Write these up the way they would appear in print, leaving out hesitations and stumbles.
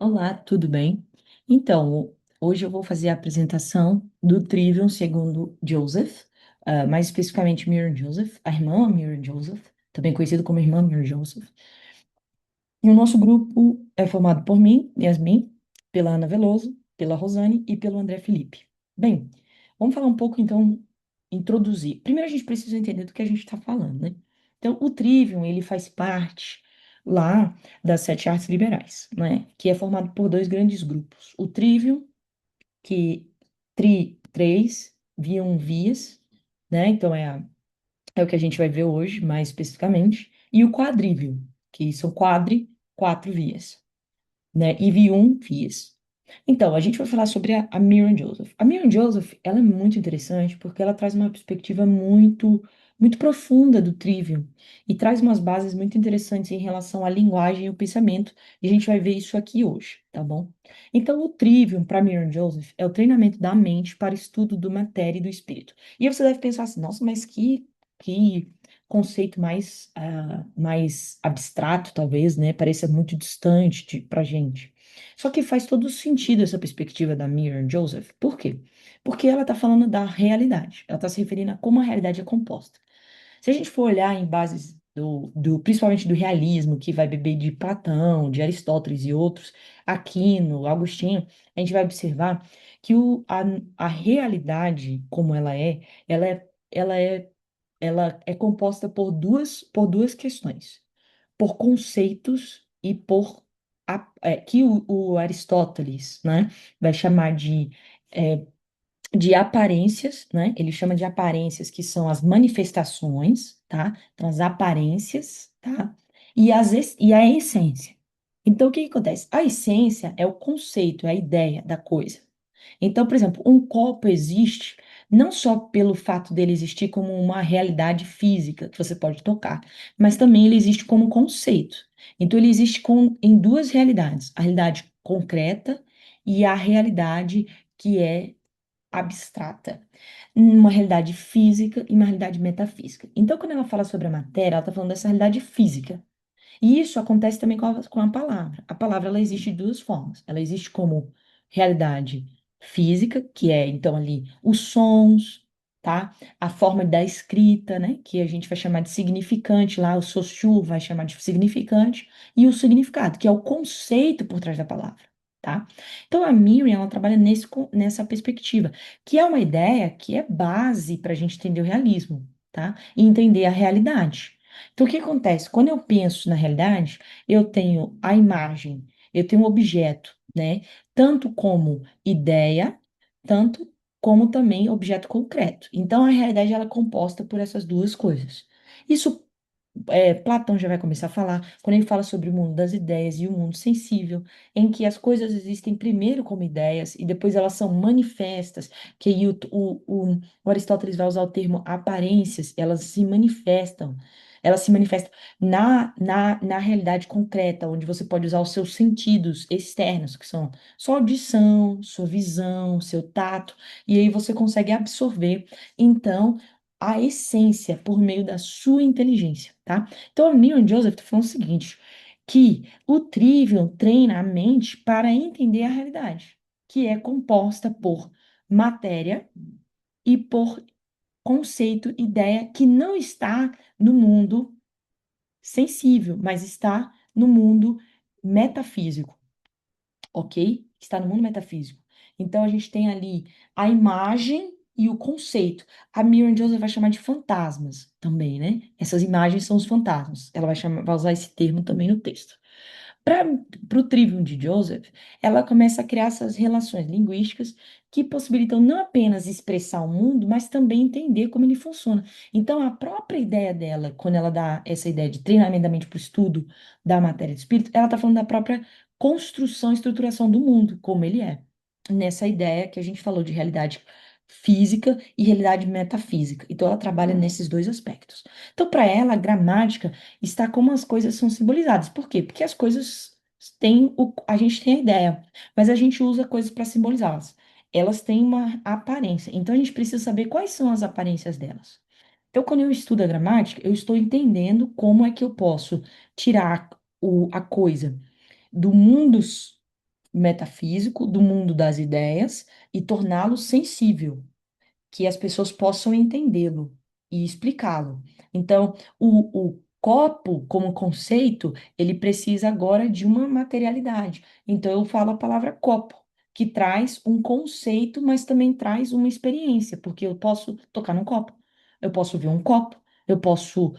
Olá, tudo bem? Então, hoje eu vou fazer a apresentação do Trivium segundo Joseph, mais especificamente Miriam Joseph, a irmã Miriam Joseph, também conhecido como irmã Miriam Joseph. E o nosso grupo é formado por mim, Yasmin, pela Ana Veloso, pela Rosane e pelo André Felipe. Bem, vamos falar um pouco então, introduzir. Primeiro a gente precisa entender do que a gente está falando, né? Então, o Trivium, ele faz parte lá das sete artes liberais, né? Que é formado por dois grandes grupos. O Trivium, que três, viam vias, né? Então é o que a gente vai ver hoje, mais especificamente. E o Quadrivium, que são quatro vias, né? E V1 vias. Então, a gente vai falar sobre a Miriam Joseph. A Miriam Joseph, ela é muito interessante porque ela traz uma perspectiva muito profunda do Trivium e traz umas bases muito interessantes em relação à linguagem e o pensamento, e a gente vai ver isso aqui hoje, tá bom? Então, o Trivium, para Miriam Joseph, é o treinamento da mente para estudo do matéria e do espírito. E aí você deve pensar assim, nossa, mas que conceito mais abstrato, talvez, né? Pareça muito distante para gente. Só que faz todo sentido essa perspectiva da Miriam Joseph. Por quê? Porque ela está falando da realidade. Ela está se referindo a como a realidade é composta. Se a gente for olhar em bases principalmente do realismo, que vai beber de Platão, de Aristóteles e outros, Aquino, Agostinho, a gente vai observar que a realidade, como ela é, ela é, ela é composta por duas questões, por conceitos e que o Aristóteles, né, vai chamar é, de aparências, né? Ele chama de aparências, que são as manifestações, tá? Então, as aparências, tá? E a essência. Então, o que que acontece? A essência é o conceito, é a ideia da coisa. Então, por exemplo, um copo existe não só pelo fato dele existir como uma realidade física que você pode tocar, mas também ele existe como conceito. Então, ele existe em duas realidades: a realidade concreta e a realidade que é abstrata, uma realidade física e uma realidade metafísica. Então, quando ela fala sobre a matéria, ela está falando dessa realidade física. E isso acontece também com a palavra. A palavra ela existe de duas formas. Ela existe como realidade física, que é então ali os sons, tá? A forma da escrita, né? Que a gente vai chamar de significante lá, o Saussure vai chamar de significante, e o significado, que é o conceito por trás da palavra. Tá? Então a Miriam ela trabalha nessa perspectiva, que é uma ideia que é base para a gente entender o realismo, tá? E entender a realidade. Então, o que acontece? Quando eu penso na realidade, eu tenho a imagem, eu tenho um objeto, né? Tanto como ideia, tanto como também objeto concreto. Então, a realidade ela é composta por essas duas coisas. Isso Platão já vai começar a falar, quando ele fala sobre o mundo das ideias e o mundo sensível, em que as coisas existem primeiro como ideias e depois elas são manifestas, que aí o Aristóteles vai usar o termo aparências, elas se manifestam na realidade concreta, onde você pode usar os seus sentidos externos, que são sua audição, sua visão, seu tato, e aí você consegue absorver, então, a essência por meio da sua inteligência, tá? Então, a Miriam Joseph está falando o seguinte, que o Trivium treina a mente para entender a realidade, que é composta por matéria e por conceito, ideia que não está no mundo sensível, mas está no mundo metafísico, ok? Está no mundo metafísico. Então a gente tem ali a imagem e o conceito. A Miriam Joseph vai chamar de fantasmas também, né? Essas imagens são os fantasmas. Ela vai usar esse termo também no texto. Para o Trivium de Joseph, ela começa a criar essas relações linguísticas que possibilitam não apenas expressar o mundo, mas também entender como ele funciona. Então, a própria ideia dela, quando ela dá essa ideia de treinamento da mente para o estudo da matéria do espírito, ela está falando da própria construção e estruturação do mundo, como ele é. Nessa ideia que a gente falou de realidade física e realidade metafísica. Então, ela trabalha nesses dois aspectos. Então, para ela, a gramática está como as coisas são simbolizadas. Por quê? Porque as coisas a gente tem a ideia, mas a gente usa coisas para simbolizá-las. Elas têm uma aparência. Então a gente precisa saber quais são as aparências delas. Então, quando eu estudo a gramática, eu estou entendendo como é que eu posso tirar a coisa do mundo metafísico do mundo das ideias e torná-lo sensível, que as pessoas possam entendê-lo e explicá-lo. Então, o copo, como conceito, ele precisa agora de uma materialidade. Então, eu falo a palavra copo, que traz um conceito, mas também traz uma experiência, porque eu posso tocar num copo, eu posso ver um copo, eu posso,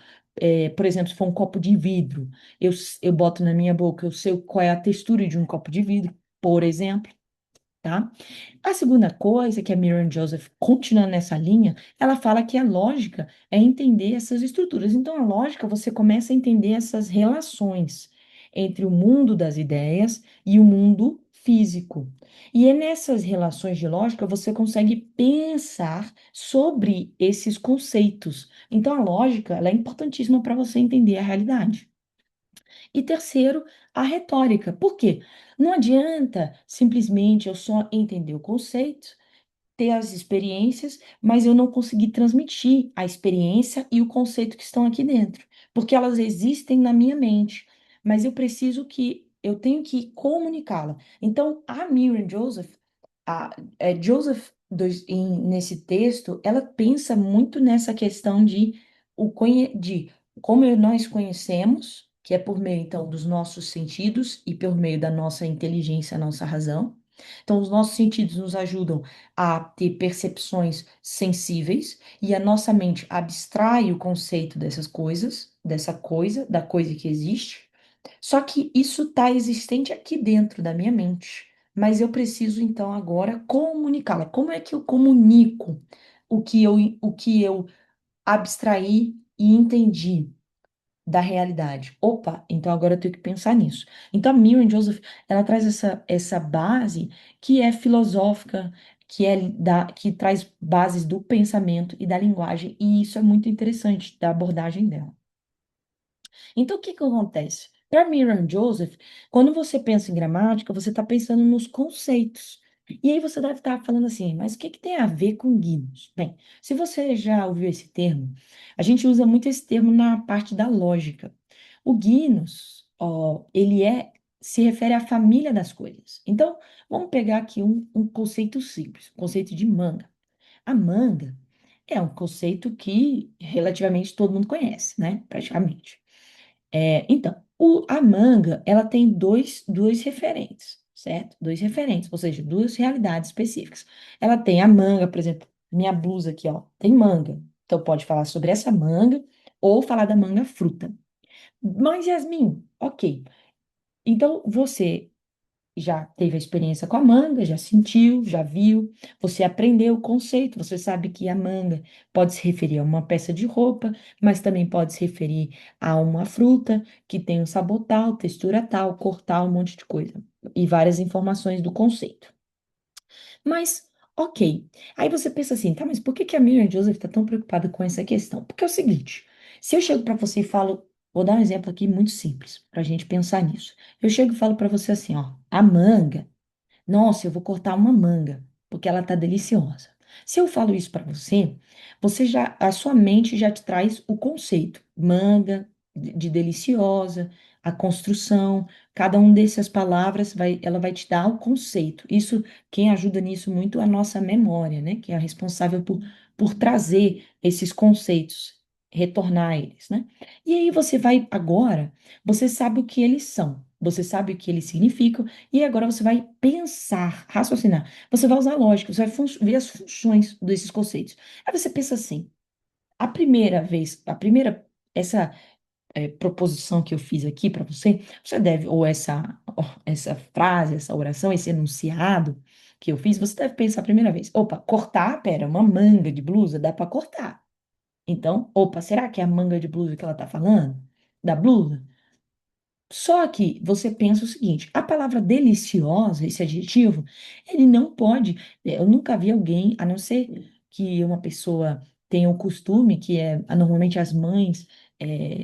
por exemplo, se for um copo de vidro, eu boto na minha boca, eu sei qual é a textura de um copo de vidro, por exemplo. Tá? A segunda coisa que a Miriam Joseph, continuando nessa linha, ela fala que a lógica é entender essas estruturas. Então, a lógica, você começa a entender essas relações entre o mundo das ideias e o mundo físico. E é nessas relações de lógica você consegue pensar sobre esses conceitos. Então, a lógica, ela é importantíssima para você entender a realidade. E terceiro, a retórica. Por quê? Não adianta simplesmente eu só entender o conceito, ter as experiências, mas eu não conseguir transmitir a experiência e o conceito que estão aqui dentro, porque elas existem na minha mente, mas eu tenho que comunicá-la. Então, a Miriam Joseph, Joseph nesse texto, ela pensa muito nessa questão de como nós conhecemos, que é por meio, então, dos nossos sentidos e por meio da nossa inteligência, a nossa razão. Então, os nossos sentidos nos ajudam a ter percepções sensíveis e a nossa mente abstrai o conceito dessas coisas, dessa coisa, da coisa que existe. Só que isso está existente aqui dentro da minha mente, mas eu preciso então agora comunicá-la. Como é que eu comunico o que eu abstraí e entendi da realidade? Opa, então agora eu tenho que pensar nisso. Então a Miriam Joseph, ela traz essa base que é filosófica, que traz bases do pensamento e da linguagem, e isso é muito interessante da abordagem dela. Então, o que que acontece? Para Miriam Joseph, quando você pensa em gramática, você está pensando nos conceitos. E aí você deve estar falando assim, mas o que que tem a ver com Guinness? Bem, se você já ouviu esse termo, a gente usa muito esse termo na parte da lógica. O Guinness, ó, se refere à família das coisas. Então, vamos pegar aqui um conceito simples, o conceito de manga. A manga é um conceito que relativamente todo mundo conhece, né? Praticamente. Então, a manga, ela tem dois referentes, certo? Dois referentes, ou seja, duas realidades específicas. Ela tem a manga, por exemplo, minha blusa aqui, ó, tem manga. Então, pode falar sobre essa manga ou falar da manga fruta. Mas, Yasmin, ok. Então, você já teve a experiência com a manga, já sentiu, já viu, você aprendeu o conceito, você sabe que a manga pode se referir a uma peça de roupa, mas também pode se referir a uma fruta que tem um sabor tal, textura tal, cor tal, um monte de coisa. E várias informações do conceito. Mas, ok. Aí você pensa assim, tá, mas por que que a Miriam Joseph está tão preocupada com essa questão? Porque é o seguinte, se eu chego para você e falo, vou dar um exemplo aqui muito simples, para a gente pensar nisso. Eu chego e falo para você assim, ó, a manga. Nossa, eu vou cortar uma manga, porque ela tá deliciosa. Se eu falo isso para você, a sua mente já te traz o conceito, manga, de deliciosa, a construção, cada um dessas palavras ela vai te dar o conceito. Isso, quem ajuda nisso muito é a nossa memória, né? Que é a responsável por trazer esses conceitos, retornar a eles, né? E aí você vai agora, você sabe o que eles são, você sabe o que eles significam, e agora você vai pensar, raciocinar. Você vai usar a lógica, você vai ver as funções desses conceitos. Aí você pensa assim, essa proposição que eu fiz aqui para você, você deve, ou essa frase, essa oração, esse enunciado que eu fiz, você deve pensar a primeira vez, opa, cortar, pera, uma manga de blusa dá para cortar. Então, opa, será que é a manga de blusa que ela tá falando? Da blusa? Só que você pensa o seguinte, a palavra deliciosa, esse adjetivo, ele não pode, eu nunca vi alguém, a não ser que uma pessoa tenha o costume, que normalmente as mães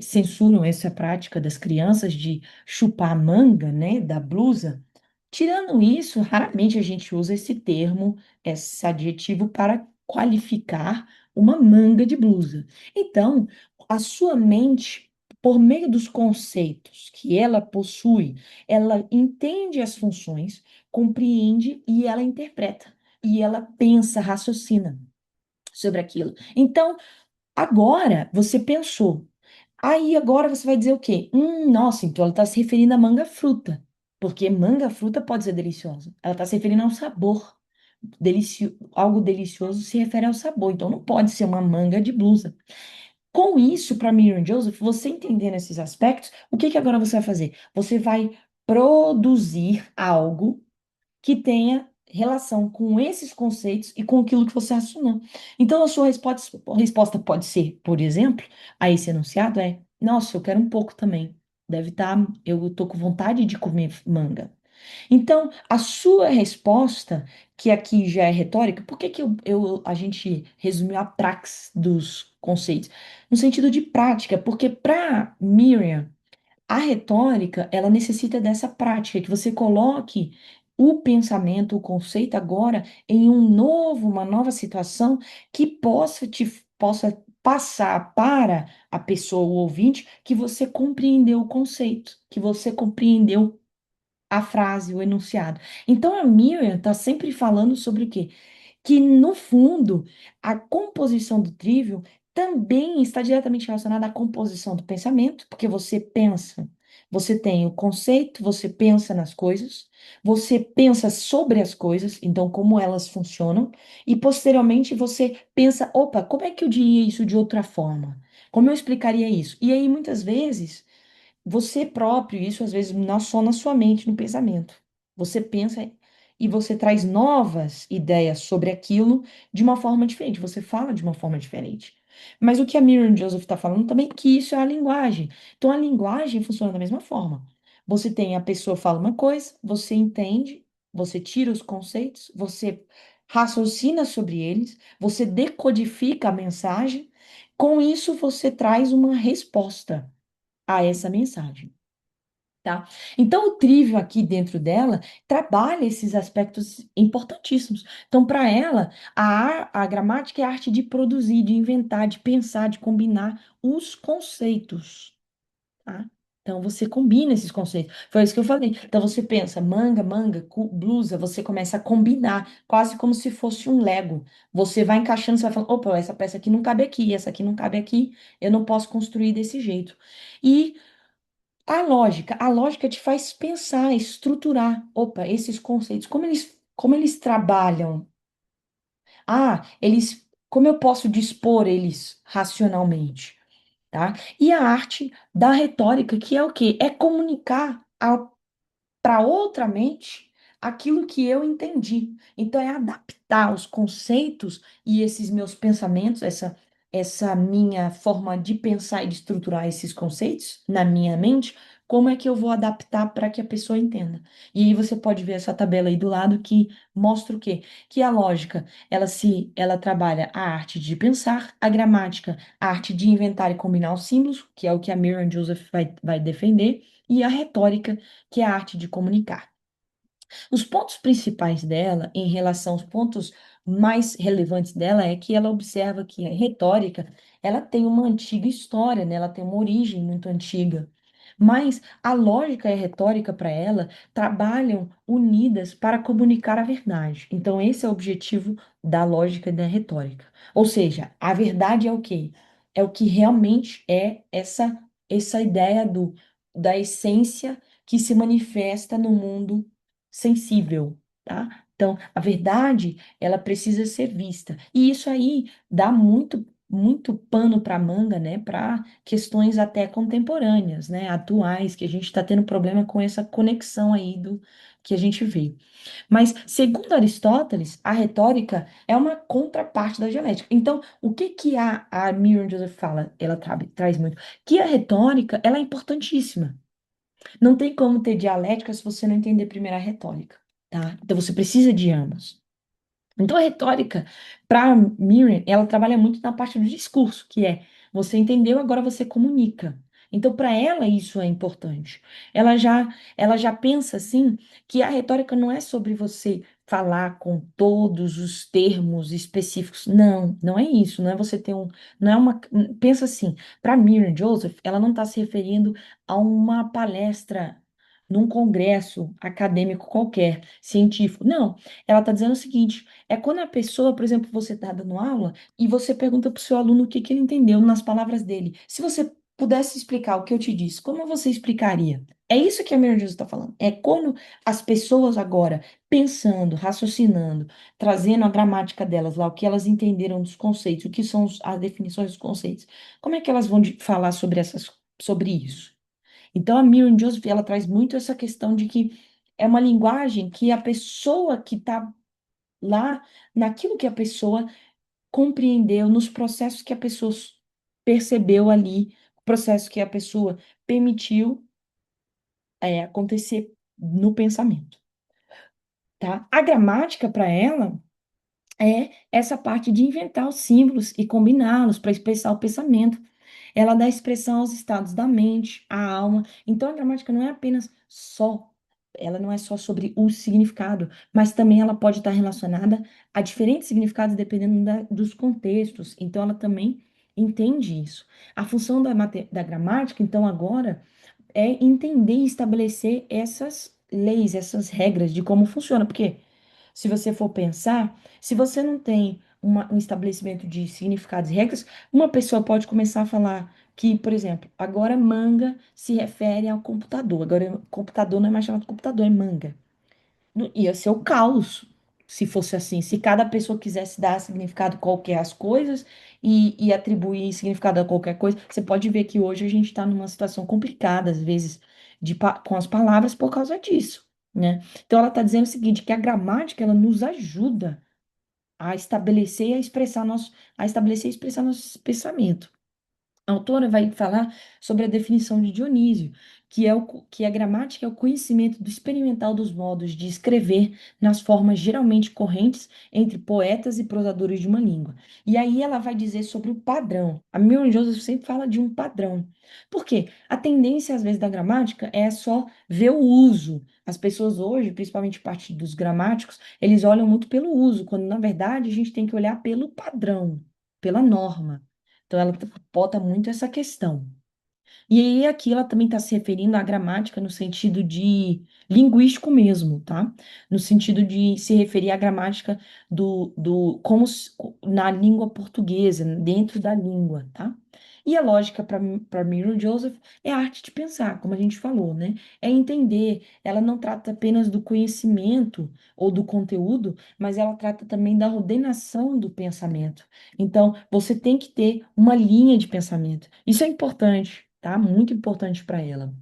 censuram essa prática das crianças de chupar a manga, né, da blusa. Tirando isso, raramente a gente usa esse termo, esse adjetivo para qualificar uma manga de blusa. Então, a sua mente por meio dos conceitos que ela possui, ela entende as funções, compreende e ela interpreta. E ela pensa, raciocina sobre aquilo. Então, agora você pensou. Aí agora você vai dizer o quê? Nossa, então ela está se referindo a manga-fruta. Porque manga-fruta pode ser deliciosa. Ela está se referindo ao sabor. Algo delicioso se refere ao sabor. Então não pode ser uma manga de blusa. Com isso, para Miriam Joseph, você entendendo esses aspectos, o que que agora você vai fazer? Você vai produzir algo que tenha relação com esses conceitos e com aquilo que você raciocinou. Então, a sua resposta pode ser, por exemplo, a esse enunciado é: nossa, eu quero um pouco também. Deve estar, eu tô com vontade de comer manga. Então, a sua resposta, que aqui já é retórica, por que que a gente resumiu a praxis dos conceitos? No sentido de prática, porque para Miriam, a retórica, ela necessita dessa prática, que você coloque o pensamento, o conceito agora em uma nova situação que possa passar para a pessoa, o ouvinte, que você compreendeu o conceito, que você compreendeu a frase, o enunciado. Então a Miriam está sempre falando sobre o quê? Que no fundo a composição do trivium também está diretamente relacionada à composição do pensamento, porque você pensa, você tem o conceito, você pensa nas coisas, você pensa sobre as coisas, então como elas funcionam, e posteriormente você pensa, opa, como é que eu diria isso de outra forma? Como eu explicaria isso? E aí muitas vezes você próprio, isso às vezes não só na sua mente, no pensamento. Você pensa e você traz novas ideias sobre aquilo de uma forma diferente. Você fala de uma forma diferente. Mas o que a Miriam Joseph está falando também é que isso é a linguagem. Então a linguagem funciona da mesma forma. Você tem a pessoa fala uma coisa, você entende, você tira os conceitos, você raciocina sobre eles, você decodifica a mensagem. Com isso você traz uma resposta a essa mensagem, tá? Então, o trívio aqui dentro dela trabalha esses aspectos importantíssimos. Então, para ela, a gramática é a arte de produzir, de inventar, de pensar, de combinar os conceitos, tá? Então, você combina esses conceitos. Foi isso que eu falei. Então, você pensa manga, blusa, você começa a combinar, quase como se fosse um Lego. Você vai encaixando, você vai falando, opa, essa peça aqui não cabe aqui, essa aqui não cabe aqui, eu não posso construir desse jeito. E a lógica te faz pensar, estruturar, opa, esses conceitos, como eles trabalham. Como eu posso dispor eles racionalmente, tá? E a arte da retórica, que é o quê? É comunicar para outra mente aquilo que eu entendi. Então, é adaptar os conceitos e esses meus pensamentos, essa minha forma de pensar e de estruturar esses conceitos na minha mente, como é que eu vou adaptar para que a pessoa entenda? E aí você pode ver essa tabela aí do lado que mostra o quê? Que a lógica, ela trabalha a arte de pensar, a gramática, a arte de inventar e combinar os símbolos, que é o que a Miriam Joseph vai defender, e a retórica, que é a arte de comunicar. Os pontos principais dela, em relação aos pontos mais relevantes dela, é que ela observa que a retórica, ela tem uma antiga história, né? Ela tem uma origem muito antiga. Mas a lógica e a retórica para ela trabalham unidas para comunicar a verdade. Então, esse é o objetivo da lógica e da retórica. Ou seja, a verdade é o quê? É o que realmente é essa ideia da essência que se manifesta no mundo sensível, tá? Então, a verdade, ela precisa ser vista. E isso aí dá muito, muito pano para manga, né? Para questões até contemporâneas, né? Atuais, que a gente está tendo problema com essa conexão aí do que a gente vê. Mas, segundo Aristóteles, a retórica é uma contraparte da dialética. Então, o que que a Miriam Joseph fala? Ela traz muito. Que a retórica, ela é importantíssima. Não tem como ter dialética se você não entender primeiro a retórica, tá? Então você precisa de ambas. Então a retórica, para Miriam, ela trabalha muito na parte do discurso, que é você entendeu, agora você comunica. Então, para ela, isso é importante. Ela já pensa assim que a retórica não é sobre você falar com todos os termos específicos. Não, não é isso. Não é você ter um, não é uma. Pensa assim. Para Miriam Joseph, ela não está se referindo a uma palestra num congresso acadêmico qualquer, científico. Não, ela está dizendo o seguinte: é quando a pessoa, por exemplo, você está dando aula e você pergunta para o seu aluno o que que ele entendeu nas palavras dele. Se você pudesse explicar o que eu te disse, como você explicaria? É isso que a Mary Jesus está falando. É quando as pessoas agora, pensando, raciocinando, trazendo a gramática delas lá, o que elas entenderam dos conceitos, o que são as definições dos conceitos, como é que elas vão falar sobre sobre isso? Então, a Miriam Joseph, ela traz muito essa questão de que é uma linguagem que a pessoa que está lá, naquilo que a pessoa compreendeu, nos processos que a pessoa percebeu ali, o processo que a pessoa permitiu acontecer no pensamento, tá? A gramática, para ela, é essa parte de inventar os símbolos e combiná-los para expressar o pensamento. Ela dá expressão aos estados da mente, à alma. Então, a gramática não é apenas só, ela não é só sobre o significado, mas também ela pode estar relacionada a diferentes significados dependendo dos contextos. Então, ela também entende isso. A função da gramática, então, agora, é entender e estabelecer essas leis, essas regras de como funciona. Porque se você for pensar, se você não tem um estabelecimento de significados e regras, uma pessoa pode começar a falar que, por exemplo, agora manga se refere ao computador. Agora, computador não é mais chamado computador, é manga. Ia ser o caos se fosse assim. Se cada pessoa quisesse dar significado qualquer às coisas e atribuir significado a qualquer coisa, você pode ver que hoje a gente está numa situação complicada, às vezes, com as palavras por causa disso, né? Então, ela está dizendo o seguinte, que a gramática, ela nos ajuda a estabelecer e a expressar a estabelecer e expressar nosso pensamento. A autora vai falar sobre a definição de Dionísio, que a gramática é o conhecimento do experimental dos modos de escrever nas formas geralmente correntes entre poetas e prosadores de uma língua. E aí ela vai dizer sobre o padrão. A Miriam Joseph sempre fala de um padrão. Por quê? A tendência, às vezes, da gramática é só ver o uso. As pessoas hoje, principalmente parte dos gramáticos, eles olham muito pelo uso, quando, na verdade, a gente tem que olhar pelo padrão, pela norma. Então, ela bota muito essa questão. E aí, aqui ela também está se referindo à gramática no sentido de linguístico mesmo, tá? No sentido de se referir à gramática como na língua portuguesa, dentro da língua, tá? E a lógica para Miriam Joseph é a arte de pensar, como a gente falou, né? É entender. Ela não trata apenas do conhecimento ou do conteúdo, mas ela trata também da ordenação do pensamento. Então, você tem que ter uma linha de pensamento. Isso é importante, tá? Muito importante para ela.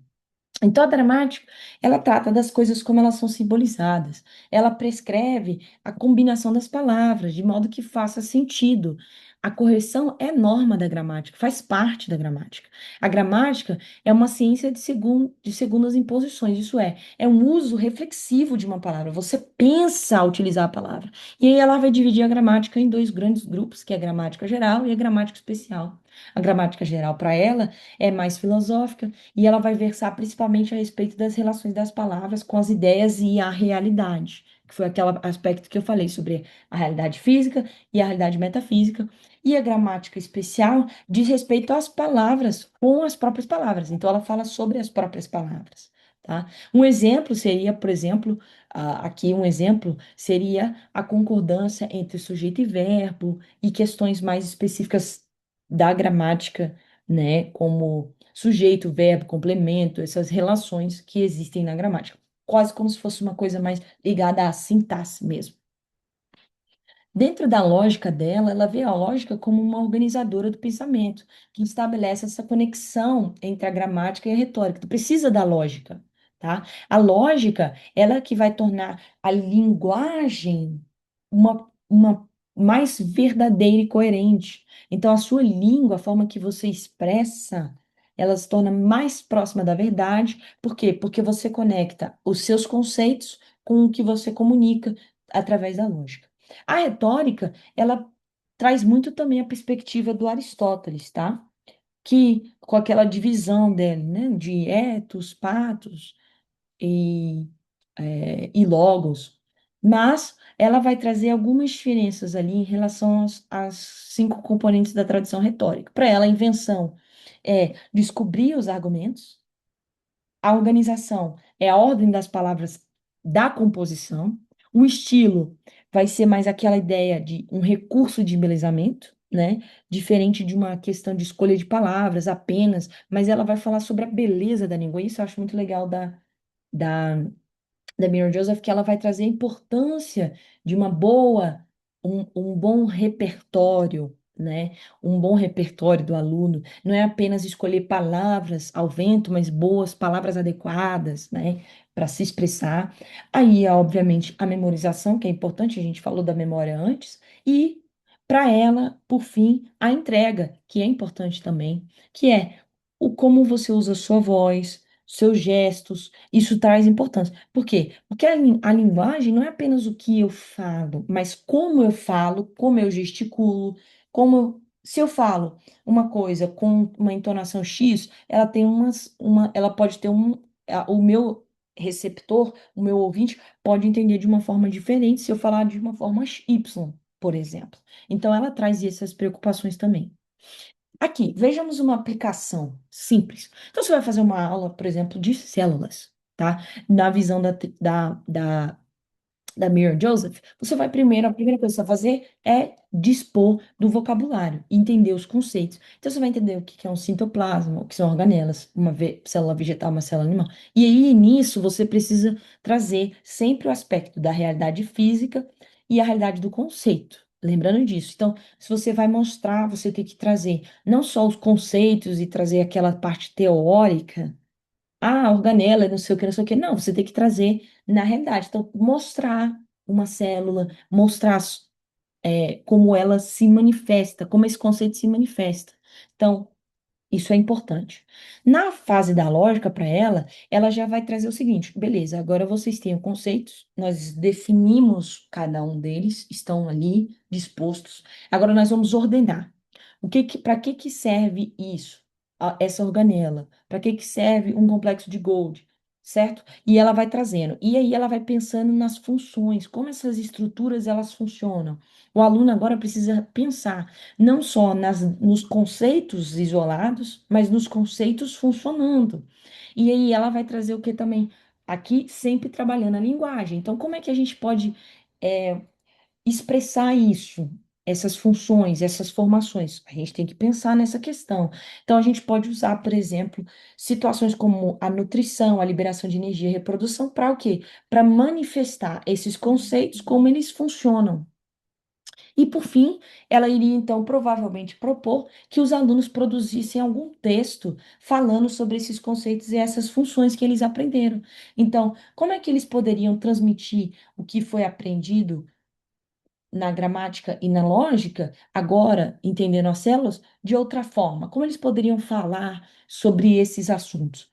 Então, a dramática, ela trata das coisas como elas são simbolizadas. Ela prescreve a combinação das palavras, de modo que faça sentido. A correção é norma da gramática, faz parte da gramática. A gramática é uma ciência de segundas imposições, isso é um uso reflexivo de uma palavra. Você pensa ao utilizar a palavra. E aí ela vai dividir a gramática em dois grandes grupos, que é a gramática geral e a gramática especial. A gramática geral, para ela, é mais filosófica e ela vai versar principalmente a respeito das relações das palavras com as ideias e a realidade, que foi aquele aspecto que eu falei sobre a realidade física e a realidade metafísica. E a gramática especial diz respeito às palavras com as próprias palavras. Então, ela fala sobre as próprias palavras. Tá? Um exemplo seria, por exemplo, aqui um exemplo seria a concordância entre sujeito e verbo e questões mais específicas da gramática, né, como sujeito, verbo, complemento, essas relações que existem na gramática. Quase como se fosse uma coisa mais ligada à sintaxe mesmo. Dentro da lógica dela, ela vê a lógica como uma organizadora do pensamento, que estabelece essa conexão entre a gramática e a retórica. Tu precisa da lógica, tá? A lógica, ela é que vai tornar a linguagem uma mais verdadeira e coerente. Então, a sua língua, a forma que você expressa, ela se torna mais próxima da verdade. Por quê? Porque você conecta os seus conceitos com o que você comunica através da lógica. A retórica, ela traz muito também a perspectiva do Aristóteles, tá? que com aquela divisão dele, né, de etos, patos e, e logos, mas ela vai trazer algumas diferenças ali em relação às cinco componentes da tradição retórica. Para ela, a invenção é descobrir os argumentos, a organização é a ordem das palavras da composição, o estilo vai ser mais aquela ideia de um recurso de embelezamento, né? Diferente de uma questão de escolha de palavras apenas, mas ela vai falar sobre a beleza da língua. Isso eu acho muito legal da da Miriam Joseph, que ela vai trazer a importância de um bom repertório, né? Um bom repertório do aluno. Não é apenas escolher palavras ao vento, mas boas palavras adequadas, né? Para se expressar. Aí, obviamente, a memorização, que é importante, a gente falou da memória antes, e para ela, por fim, a entrega, que é importante também, que é o como você usa a sua voz, seus gestos, isso traz importância. Por quê? Porque a linguagem não é apenas o que eu falo, mas como eu falo, como eu gesticulo, se eu falo uma coisa com uma entonação X, ela tem ela pode ter o meu receptor, o meu ouvinte, pode entender de uma forma diferente se eu falar de uma forma Y, por exemplo. Então, ela traz essas preocupações também. Aqui, vejamos uma aplicação simples. Então, você vai fazer uma aula, por exemplo, de células, tá? Na visão da Miriam Joseph, você vai primeiro, a primeira coisa que você vai fazer é dispor do vocabulário, entender os conceitos. Então, você vai entender o que que é um citoplasma, o que são organelas, uma célula vegetal, uma célula animal. E aí, nisso, você precisa trazer sempre o aspecto da realidade física e a realidade do conceito. Lembrando disso. Então, se você vai mostrar, você tem que trazer não só os conceitos e trazer aquela parte teórica, organela, não sei o que, não sei o que. Não, você tem que trazer na realidade. Então, mostrar uma célula, mostrar como ela se manifesta, como esse conceito se manifesta. Então, isso é importante. Na fase da lógica, para ela já vai trazer o seguinte: beleza, agora vocês têm os conceitos, nós definimos cada um deles, estão ali dispostos. Agora nós vamos ordenar. Para que que serve isso? Essa organela? Para que que serve um complexo de Golgi? Certo? E ela vai trazendo. E aí ela vai pensando nas funções, como essas estruturas elas funcionam. O aluno agora precisa pensar não só nos conceitos isolados, mas nos conceitos funcionando. E aí ela vai trazer o que também? Aqui, sempre trabalhando a linguagem. Então, como é que a gente pode é, expressar isso, essas funções, essas formações? A gente tem que pensar nessa questão. Então, a gente pode usar, por exemplo, situações como a nutrição, a liberação de energia, a reprodução, para o quê? Para manifestar esses conceitos, como eles funcionam. E, por fim, ela iria então provavelmente propor que os alunos produzissem algum texto falando sobre esses conceitos e essas funções que eles aprenderam. Então, como é que eles poderiam transmitir o que foi aprendido na gramática e na lógica, agora entendendo as células, de outra forma? Como eles poderiam falar sobre esses assuntos?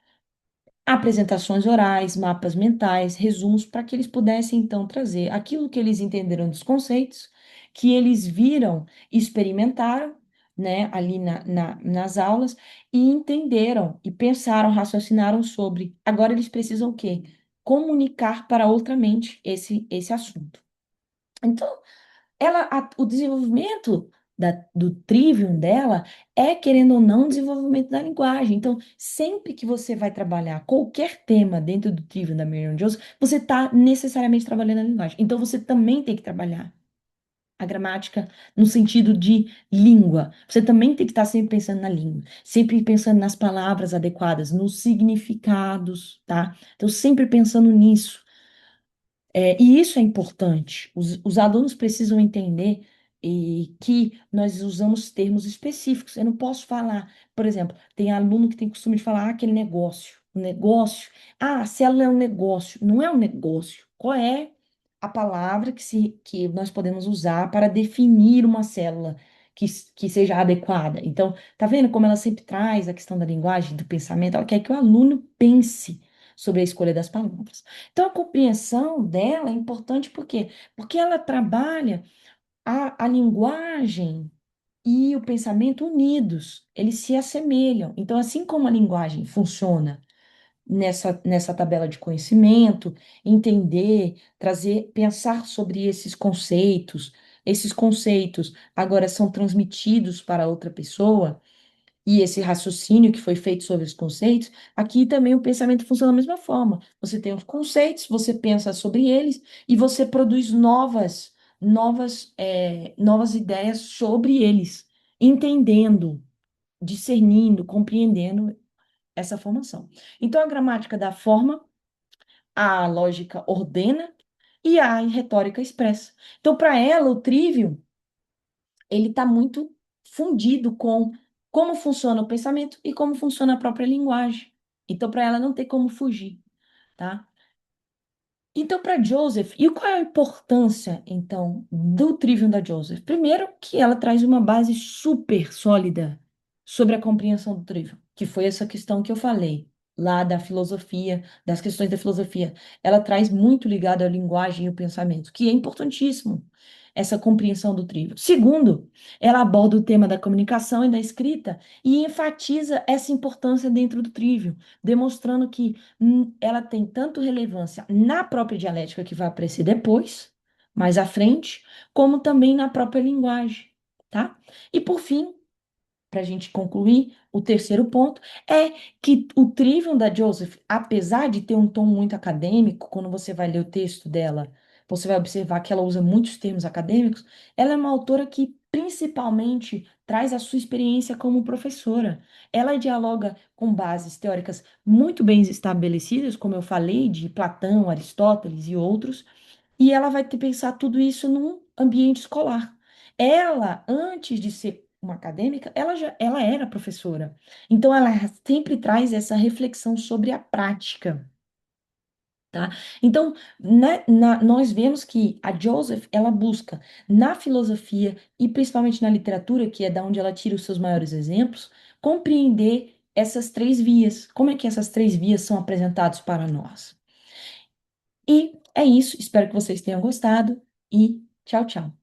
Apresentações orais, mapas mentais, resumos, para que eles pudessem então trazer aquilo que eles entenderam dos conceitos, que eles viram, experimentaram, né, ali nas aulas, e entenderam, e pensaram, raciocinaram sobre. Agora eles precisam o quê? Comunicar para outra mente esse assunto. Então, o desenvolvimento do trivium dela é, querendo ou não, o desenvolvimento da linguagem. Então, sempre que você vai trabalhar qualquer tema dentro do trivium da Merriam-Jones, você está necessariamente trabalhando a linguagem. Então, você também tem que trabalhar a gramática no sentido de língua. Você também tem que estar sempre pensando na língua, sempre pensando nas palavras adequadas, nos significados, tá? Então, sempre pensando nisso. E isso é importante. Os alunos precisam entender que nós usamos termos específicos. Eu não posso falar, por exemplo, tem aluno que tem costume de falar aquele negócio, um negócio. A célula é um negócio. Não é um negócio. Qual é a palavra que nós podemos usar para definir uma célula que seja adequada? Então, tá vendo como ela sempre traz a questão da linguagem, do pensamento? Ela quer que o aluno pense sobre a escolha das palavras. Então, a compreensão dela é importante por quê? Porque ela trabalha a linguagem e o pensamento unidos, eles se assemelham. Então, assim como a linguagem funciona nessa tabela de conhecimento, entender, trazer, pensar sobre esses conceitos agora são transmitidos para outra pessoa, e esse raciocínio que foi feito sobre os conceitos, aqui também o pensamento funciona da mesma forma. Você tem os conceitos, você pensa sobre eles e você produz novas ideias sobre eles, entendendo, discernindo, compreendendo essa formação. Então, a gramática dá forma, a lógica ordena e a retórica expressa. Então, para ela, o trivium, ele está muito fundido com como funciona o pensamento e como funciona a própria linguagem. Então, para ela, não tem como fugir, tá? Então, para Joseph, e qual é a importância, então, do Trivium da Joseph? Primeiro, que ela traz uma base super sólida sobre a compreensão do Trivium, que foi essa questão que eu falei, lá da filosofia, das questões da filosofia. Ela traz muito ligado à linguagem e ao pensamento, que é importantíssimo, essa compreensão do Trivium. Segundo, ela aborda o tema da comunicação e da escrita e enfatiza essa importância dentro do Trivium, demonstrando que ela tem tanto relevância na própria dialética que vai aparecer depois, mais à frente, como também na própria linguagem, tá? E por fim, para a gente concluir, o terceiro ponto é que o Trivium da Joseph, apesar de ter um tom muito acadêmico, quando você vai ler o texto dela, você vai observar que ela usa muitos termos acadêmicos, ela é uma autora que principalmente traz a sua experiência como professora. Ela dialoga com bases teóricas muito bem estabelecidas, como eu falei, de Platão, Aristóteles e outros, e ela vai ter que pensar tudo isso num ambiente escolar. Ela, antes de ser uma acadêmica, ela era professora. Então, ela sempre traz essa reflexão sobre a prática, tá? Então, nós vemos que a Joseph, ela busca na filosofia e principalmente na literatura, que é da onde ela tira os seus maiores exemplos, compreender essas três vias. Como é que essas três vias são apresentadas para nós? E é isso. Espero que vocês tenham gostado e tchau, tchau.